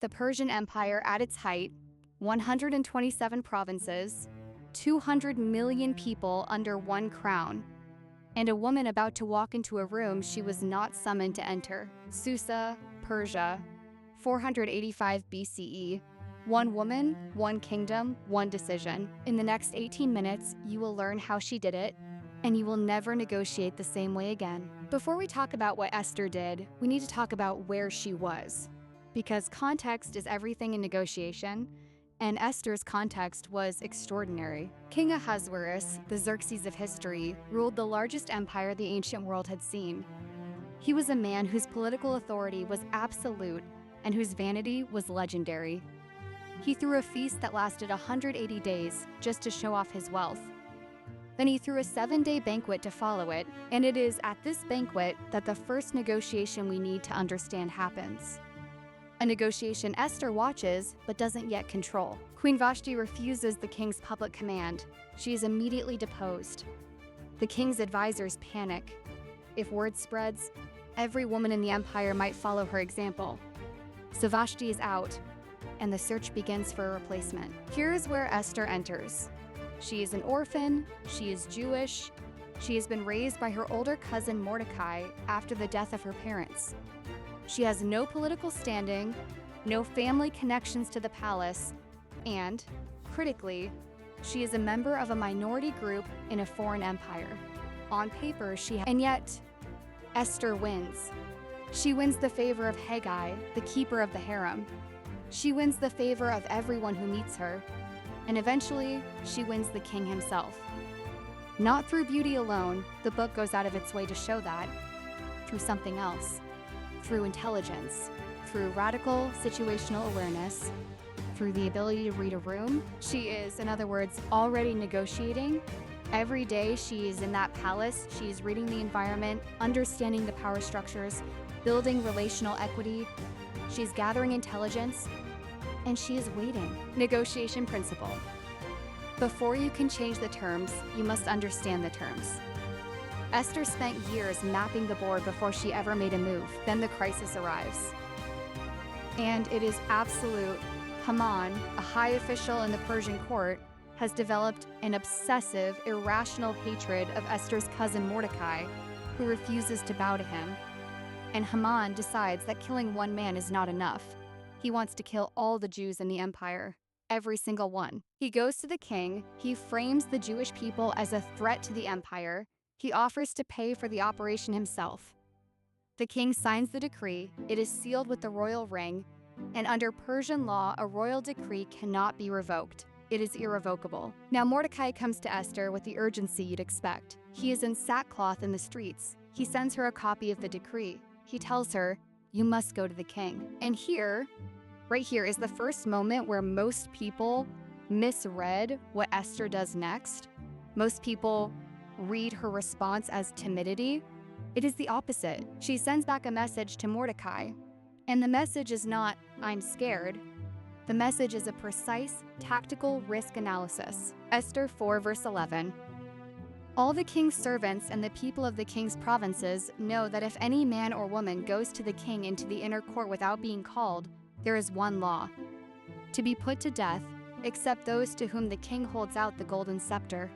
The Persian Empire at its height, 127 provinces, 200 million people under one crown, and a woman about to walk into a room she was not summoned to enter. Susa, Persia, 485 BCE. One woman, one kingdom, one decision. In the next 18 minutes, you will learn how she did it, and you will never negotiate the same way again. Before we talk about what Esther did, we need to talk about where she was. Because context is everything in negotiation, and Esther's context was extraordinary. King Ahasuerus, the Xerxes of history, ruled the largest empire the ancient world had seen. He was a man whose political authority was absolute and whose vanity was legendary. He threw a feast that lasted 180 days just to show off his wealth. Then he threw a 7-day banquet to follow it, and it is at this banquet that the first negotiation we need to understand happens. A negotiation Esther watches but doesn't yet control. Queen Vashti refuses the king's public command. She is immediately deposed. The king's advisors panic. If word spreads, every woman in the empire might follow her example. So Vashti is out, and the search begins for a replacement. Here is where Esther enters. She is an orphan, she is Jewish, she has been raised by her older cousin Mordecai after the death of her parents. She has no political standing, no family connections to the palace, and, critically, she is a member of a minority group in a foreign empire. On paper, and yet, Esther wins. She wins the favor of Haggai, the keeper of the harem. She wins the favor of everyone who meets her, and eventually, she wins the king himself. Not through beauty alone, the book goes out of its way to show that, through something else. Through intelligence, through radical situational awareness, through the ability to read a room. She is, in other words, already negotiating. Every day she is in that palace, she is reading the environment, understanding the power structures, building relational equity. She's gathering intelligence, and she is waiting. Negotiation principle. Before you can change the terms, you must understand the terms. Esther spent years mapping the board before she ever made a move. Then the crisis arrives. And it is absolute. Haman, a high official in the Persian court, has developed an obsessive, irrational hatred of Esther's cousin Mordecai, who refuses to bow to him. And Haman decides that killing one man is not enough. He wants to kill all the Jews in the empire. Every single one. He goes to the king, he frames the Jewish people as a threat to the empire. He offers to pay for the operation himself. The king signs the decree, it is sealed with the royal ring, and under Persian law, a royal decree cannot be revoked. It is irrevocable. Now Mordecai comes to Esther with the urgency you'd expect. He is in sackcloth in the streets. He sends her a copy of the decree. He tells her, "You must go to the king." And here, right here, is the first moment where most people misread what Esther does next. Most people read her response as timidity. It is the opposite. She sends back a message to Mordecai, and the message is not, "I'm scared." The message is a precise, tactical risk analysis. Esther 4 verse 11. All the king's servants and the people of the king's provinces know that if any man or woman goes to the king into the inner court without being called, there is one law: to be put to death, except those to whom the king holds out the golden scepter.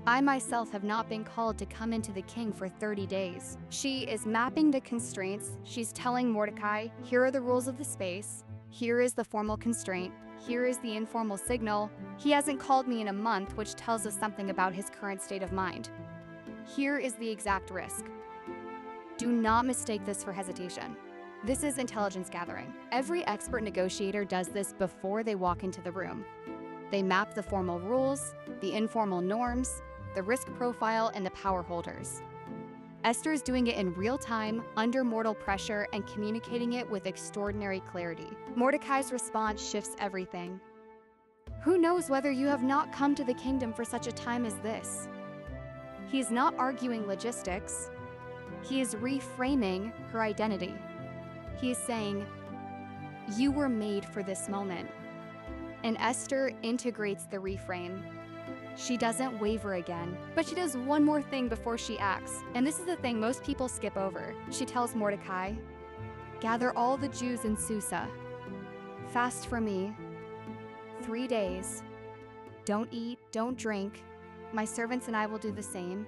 I myself have not been called to come into the king for 30 days. She is mapping the constraints. She's telling Mordecai, here are the rules of the space. Here is the formal constraint. Here is the informal signal. He hasn't called me in a month, which tells us something about his current state of mind. Here is the exact risk. Do not mistake this for hesitation. This is intelligence gathering. Every expert negotiator does this before they walk into the room. They map the formal rules, the informal norms, the risk profile, and the power holders. Esther is doing it in real time, under mortal pressure, and communicating it with extraordinary clarity. Mordecai's response shifts everything. Who knows whether you have not come to the kingdom for such a time as this? He is not arguing logistics. He is reframing her identity. He is saying, you were made for this moment. And Esther integrates the reframe. She doesn't waver again, but she does one more thing before she acts. And this is the thing most people skip over. She tells Mordecai, gather all the Jews in Susa. Fast for me 3 days. Don't eat, don't drink. My servants and I will do the same.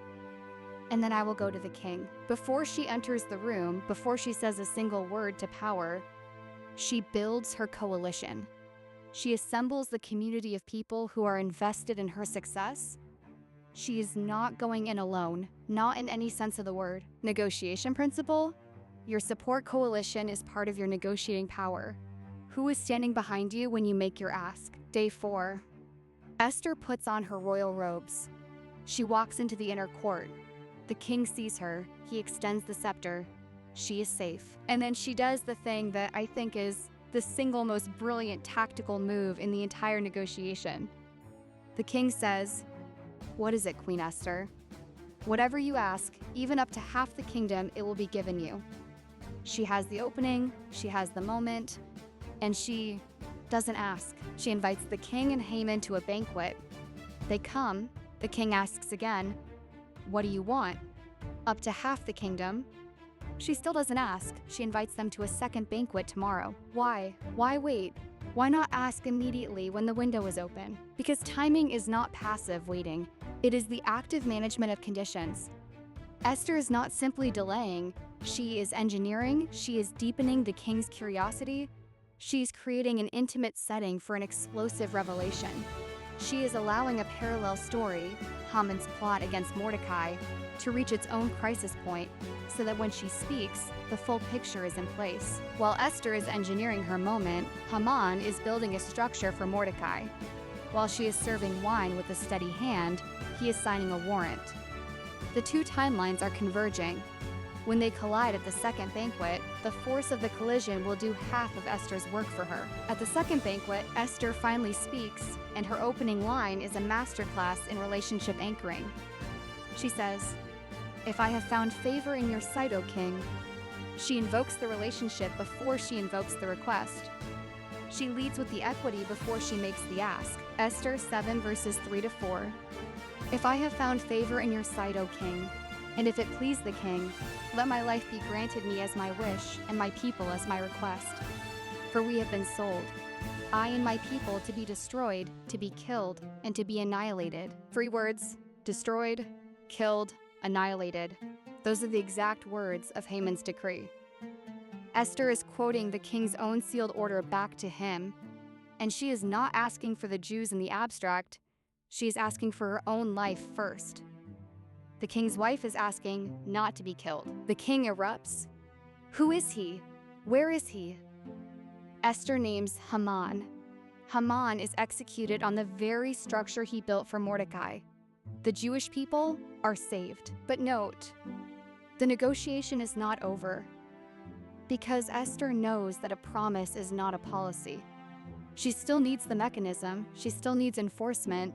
And then I will go to the king. Before she enters the room, before she says a single word to power, she builds her coalition. She assembles the community of people who are invested in her success. She is not going in alone, not in any sense of the word. Negotiation principle? Your support coalition is part of your negotiating power. Who is standing behind you when you make your ask? Day 4. Esther puts on her royal robes. She walks into the inner court. The king sees her. He extends the scepter. She is safe. And then she does the thing that I think is the single most brilliant tactical move in the entire negotiation. The king says, "What is it, Queen Esther? Whatever you ask, even up to half the kingdom, it will be given you." She has the opening, she has the moment, and she doesn't ask. She invites the king and Haman to a banquet. They come. The king asks again, "What do you want?" Up to half the kingdom. She still doesn't ask. She invites them to a second banquet tomorrow. Why? Why wait? Why not ask immediately when the window is open? Because timing is not passive waiting. It is the active management of conditions. Esther is not simply delaying. She is engineering. She is deepening the king's curiosity. She's creating an intimate setting for an explosive revelation. She is allowing a parallel story, Haman's plot against Mordecai, to reach its own crisis point so that when she speaks, the full picture is in place. While Esther is engineering her moment, Haman is building a structure for Mordecai. While she is serving wine with a steady hand, he is signing a warrant. The two timelines are converging. When they collide at the second banquet, the force of the collision will do half of Esther's work for her. At the second banquet, Esther finally speaks, and her opening line is a masterclass in relationship anchoring. She says, "If I have found favor in your sight, O king." She invokes the relationship before she invokes the request. She leads with the equity before she makes the ask. Esther 7 verses 3-4. "If I have found favor in your sight, O king, and if it please the king, let my life be granted me as my wish, and my people as my request. For we have been sold, I and my people, to be destroyed, to be killed, and to be annihilated." 3 words: destroyed, killed, annihilated. Those are the exact words of Haman's decree. Esther is quoting the king's own sealed order back to him, and she is not asking for the Jews in the abstract. She is asking for her own life first. The king's wife is asking not to be killed. The king erupts. Who is he? Where is he? Esther names Haman. Haman is executed on the very structure he built for Mordecai. The Jewish people are saved. But note, the negotiation is not over, because Esther knows that a promise is not a policy. She still needs the mechanism. She still needs enforcement.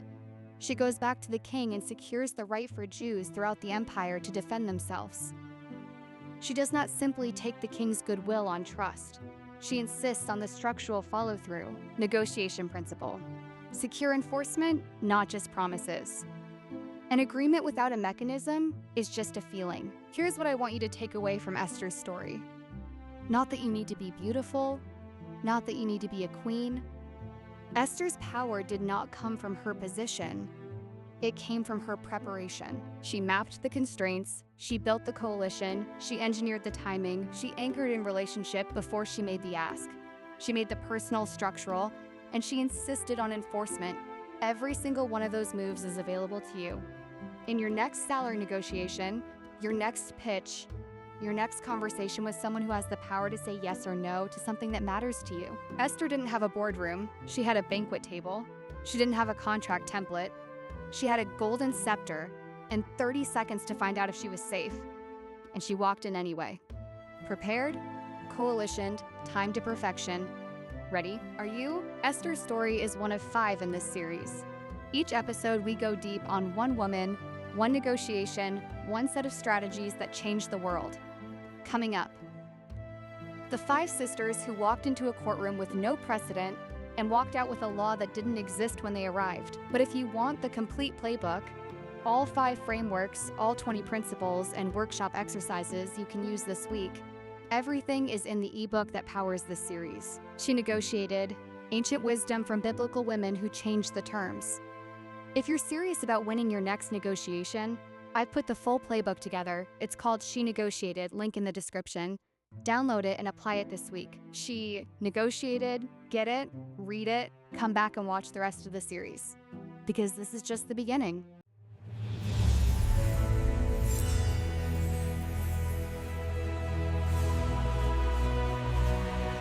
She goes back to the king and secures the right for Jews throughout the empire to defend themselves. She does not simply take the king's goodwill on trust. She insists on the structural follow-through, negotiation principle. Secure enforcement, not just promises. An agreement without a mechanism is just a feeling. Here's what I want you to take away from Esther's story. Not that you need to be beautiful, not that you need to be a queen. Esther's power did not come from her position. It came from her preparation. She mapped the constraints, she built the coalition, she engineered the timing, she anchored in relationship before she made the ask. She made the personal structural, and she insisted on enforcement. Every single one of those moves is available to you. In your next salary negotiation, your next pitch, your next conversation with someone who has the power to say yes or no to something that matters to you. Esther didn't have a boardroom. She had a banquet table. She didn't have a contract template. She had a golden scepter and 30 seconds to find out if she was safe. And she walked in anyway. Prepared, coalitioned, timed to perfection. Ready? Are you? Esther's story is one of 5 in this series. Each episode, we go deep on one woman, one negotiation, one set of strategies that changed the world. Coming up, the 5 sisters who walked into a courtroom with no precedent and walked out with a law that didn't exist when they arrived. But if you want the complete playbook, all 5 frameworks, all 20 principles, and workshop exercises you can use this week, Everything is in the ebook that powers this series. She Negotiated, Ancient Wisdom from Biblical Women Who Changed the Terms. If you're serious about winning your next negotiation, I've put the full playbook together. It's called She Negotiated, link in the description. Download it and apply it this week. She Negotiated, get it, read it, come back and watch the rest of the series. Because this is just the beginning.